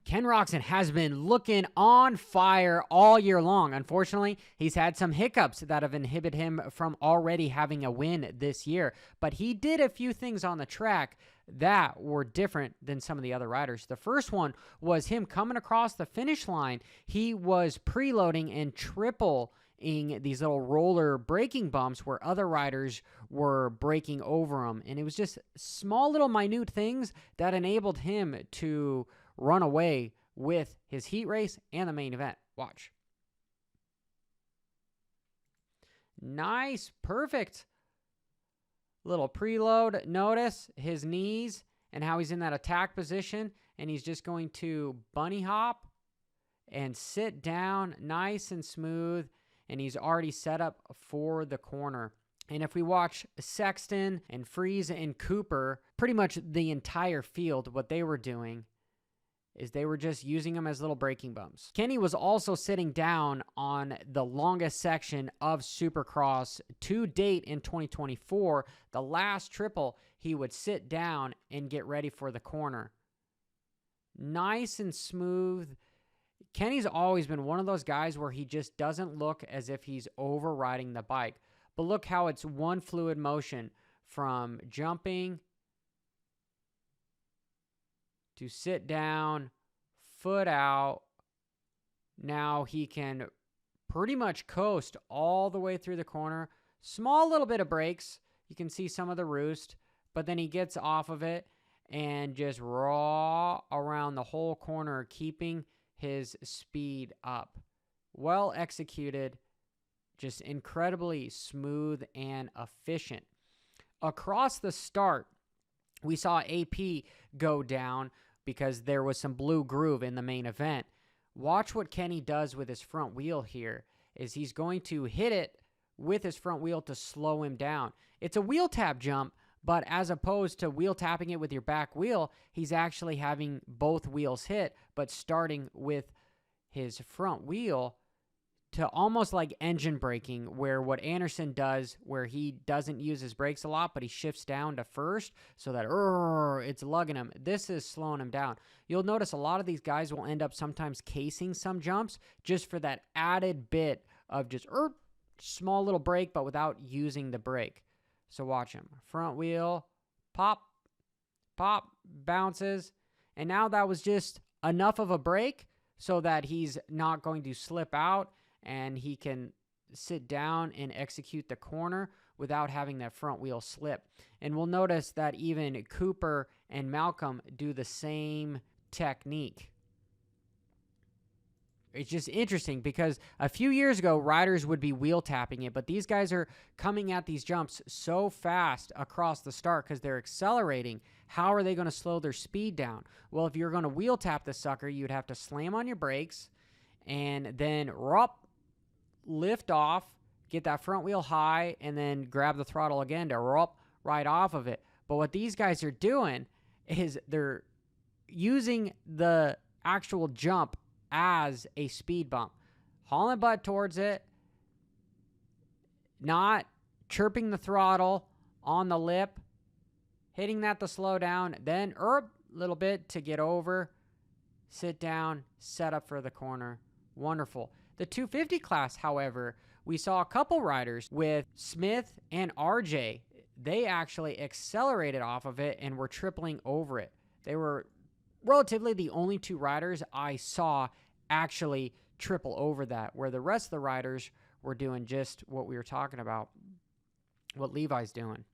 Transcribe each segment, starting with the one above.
Ken Roczen has been looking on fire all year long. Unfortunately, he's had some hiccups that have inhibited him from already having a win this year. But he did a few things on the track that were different than some of the other riders. The first one was him coming across the finish line. He was preloading and tripling these little roller braking bumps where other riders were braking over him. And it was just small little minute things that enabled him to run away with his heat race and the main event. Watch. Nice, perfect little preload. Notice his knees and how he's in that attack position, and he's just going to bunny hop and sit down nice and smooth, and he's already set up for the corner. And if we watch Sexton and Freeze and Cooper, pretty much the entire field, what they were doing is they were just using them as little braking bumps. Kenny was also sitting down on the longest section of Supercross to date in 2024. The last triple, he would sit down and get ready for the corner. Nice and smooth. Kenny's always been one of those guys where he just doesn't look as if he's overriding the bike. But look how it's one fluid motion from jumping to sit down, foot out. Now he can pretty much coast all the way through the corner. Small little bit of brakes. You can see some of the roost, but then he gets off of it and just raw around the whole corner, keeping his speed up. Well executed, just incredibly smooth and efficient. Across the start, we saw AP go down because there was some blue groove in the main event. Watch what Kenny does with his front wheel here, is he's going to hit it with his front wheel to slow him down. It's a wheel tap jump, but as opposed to wheel tapping it with your back wheel, he's actually having both wheels hit, but starting with his front wheel to almost like engine braking, where what Anderson does, where he doesn't use his brakes a lot, but he shifts down to first so that it's lugging him. This is slowing him down. You'll notice a lot of these guys will end up sometimes casing some jumps just for that added bit of just small little brake, but without using the brake. So watch him. Front wheel, pop, pop, bounces. And now that was just enough of a brake so that he's not going to slip out and he can sit down and execute the corner without having that front wheel slip. And we'll notice that even Cooper and Malcolm do the same technique. It's just interesting because a few years ago, riders would be wheel tapping it, but these guys are coming at these jumps so fast across the start because they're accelerating. How are they going to slow their speed down? Well, if you're going to wheel tap the sucker, you'd have to slam on your brakes and then lift off, get that front wheel high, and then grab the throttle again to right off of it. But what these guys are doing is they're using the actual jump as a speed bump, hauling butt towards it, not chirping the throttle on the lip, hitting that to slow down, then little bit to get over, sit down, set up for the corner. Wonderful. The 250 class, however, we saw a couple riders with Smith and RJ. They actually accelerated off of it and were tripling over it. They were relatively the only two riders I saw actually triple over that, where the rest of the riders were doing just what we were talking about, what Levi's doing.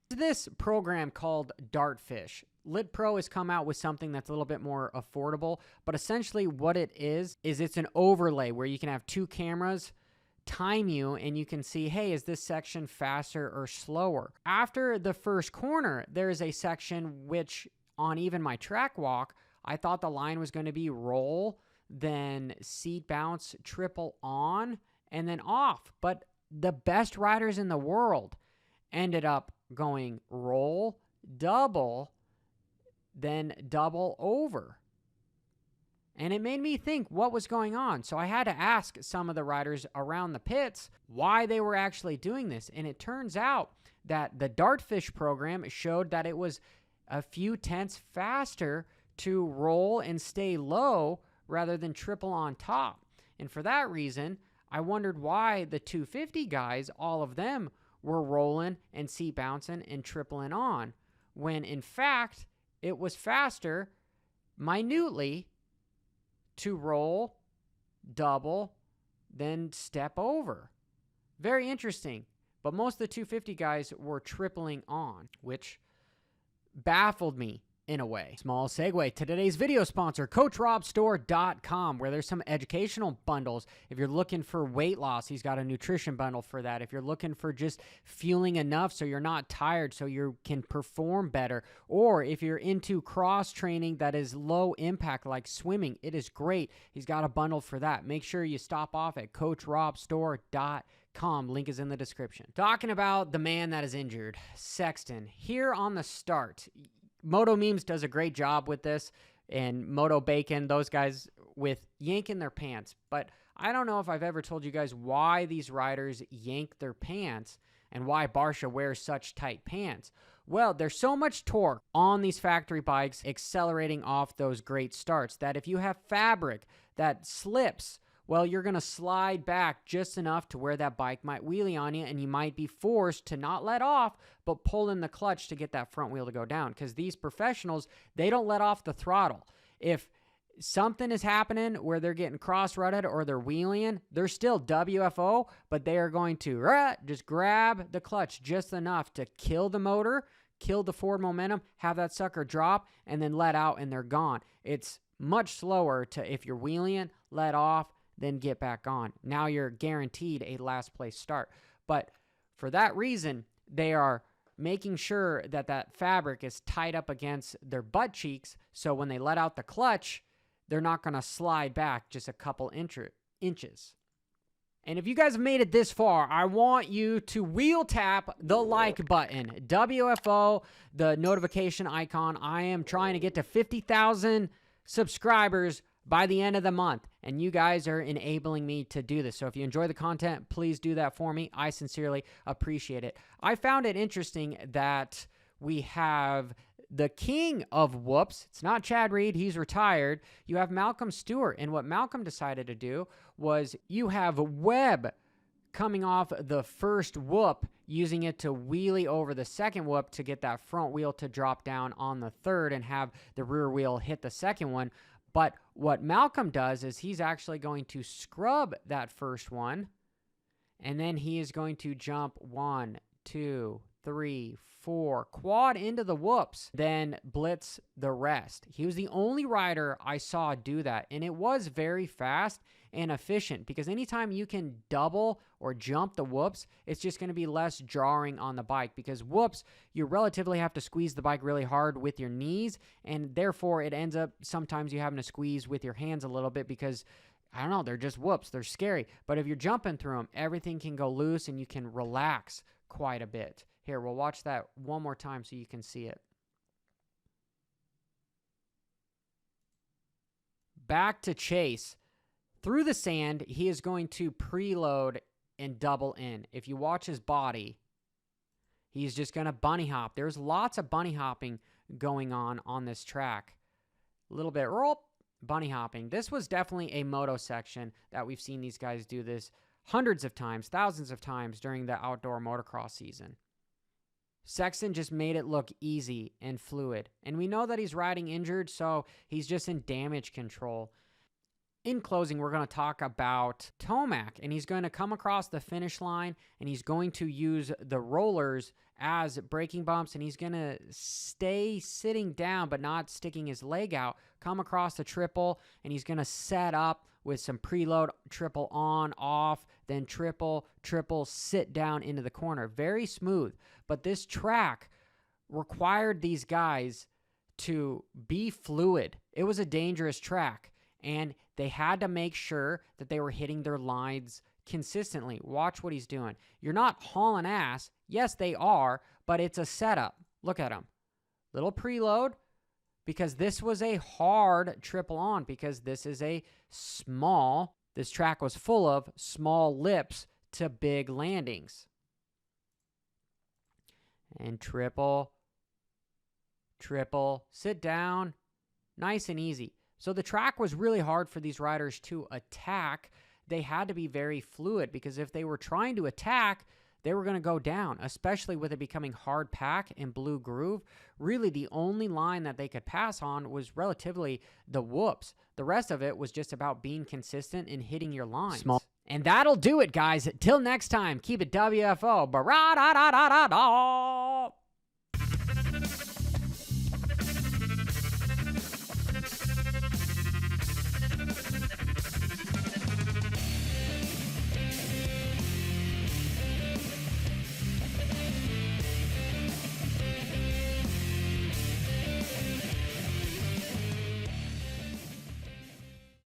This program called Dartfish. Lit Pro has come out with something that's a little bit more affordable, but essentially what it is it's an overlay where you can have two cameras time you and you can see, hey, is this section faster or slower? After the first corner, there is a section which on even my track walk, I thought the line was going to be roll, then seat bounce, triple on, and then off. But the best riders in the world ended up going roll, double, then double over. And it made me think what was going on. So I had to ask some of the riders around the pits why they were actually doing this. And it turns out that the Dartfish program showed that it was a few tenths faster to roll and stay low rather than triple on top. And for that reason, I wondered why the 250 guys, all of them, were rolling and seat bouncing and tripling on, when in fact, it was faster minutely to roll, double, then step over. Very interesting. But most of the 250 guys were tripling on, which baffled me in a way. Small segue to today's video sponsor, CoachRobStore.com, where there's some educational bundles. If you're looking for weight loss, he's got a nutrition bundle for that. If you're looking for just fueling enough so you're not tired, so you can perform better, or if you're into cross training that is low impact like swimming, it is great. He's got a bundle for that. Make sure you stop off at CoachRobStore.com. Link is in the description. Talking about the man that is injured, Sexton. Here on the start, Moto Memes does a great job with this, and Moto Bacon, those guys, with yanking their pants. But I don't know if I've ever told you guys why these riders yank their pants and why Barcia wears such tight pants. Well, there's so much torque on these factory bikes accelerating off those great starts that if you have fabric that slips, well, you're going to slide back just enough to where that bike might wheelie on you, and you might be forced to not let off, but pull in the clutch to get that front wheel to go down. Because these professionals, they don't let off the throttle. If something is happening where they're getting cross-rutted or they're wheeling, they're still WFO, but they are going to just grab the clutch just enough to kill the motor, kill the forward momentum, have that sucker drop, and then let out, and they're gone. It's much slower to, if you're wheeling, let off, then get back on. Now you're guaranteed a last place start. But for that reason, they are making sure that that fabric is tied up against their butt cheeks, so when they let out the clutch, they're not going to slide back just a couple inches. And if you guys have made it this far, I want you to wheel tap the like button. WFO, the notification icon. I am trying to get to 50,000 subscribers by the end of the month, and you guys are enabling me to do this. So if you enjoy the content, please do that for me. I sincerely appreciate it. I found it interesting that we have the king of whoops. It's not Chad Reed. He's retired. You have Malcolm Stewart, and what Malcolm decided to do was you have Webb coming off the first whoop, using it to wheelie over the second whoop to get that front wheel to drop down on the third and have the rear wheel hit the second one. But what Malcolm does is he's actually going to scrub that first one, and then he is going to jump 1, 2, 3, 4, quad into the whoops, then blitz the rest. He was the only rider I saw do that, and it was very fast and efficient, because anytime you can double or jump the whoops, it's just going to be less jarring on the bike, because whoops, you relatively have to squeeze the bike really hard with your knees, and therefore it ends up sometimes you having to squeeze with your hands a little bit, because I don't know, they're just whoops, they're scary. But if you're jumping through them, everything can go loose and you can relax quite a bit. Here, we'll watch that one more time so you can see it. Back to Chase. Through the sand, he is going to preload and double in. If you watch his body, he's just going to bunny hop. There's lots of bunny hopping going on this track. A little bit roll, bunny hopping. This was definitely a moto section that we've seen these guys do this hundreds of times, thousands of times during the outdoor motocross season. Sexton just made it look easy and fluid. And we know that he's riding injured, so he's just in damage control. In closing, we're going to talk about Tomac, and he's going to come across the finish line, and he's going to use the rollers as braking bumps, and he's going to stay sitting down but not sticking his leg out, come across the triple, and he's going to set up with some preload, triple on, off, then triple, sit down into the corner. Very smooth, but this track required these guys to be fluid. It was a dangerous track, and they had to make sure that they were hitting their lines consistently. Watch what he's doing. You're not hauling ass. Yes, they are, but it's a setup. Look at him. Little preload, because this was a hard triple on, because this is a this track was full of small lips to big landings. And triple, sit down, Nice and easy. So the track was really hard for these riders to attack. They had to be very fluid because if they were trying to attack, they were going to go down, especially with it becoming hard pack and blue groove. Really, the only line that they could pass on was relatively the whoops. The rest of it was just about being consistent and hitting your lines. And that'll do it, guys. Till next time, keep it WFO. Ba-ra-da-da-da-da-da.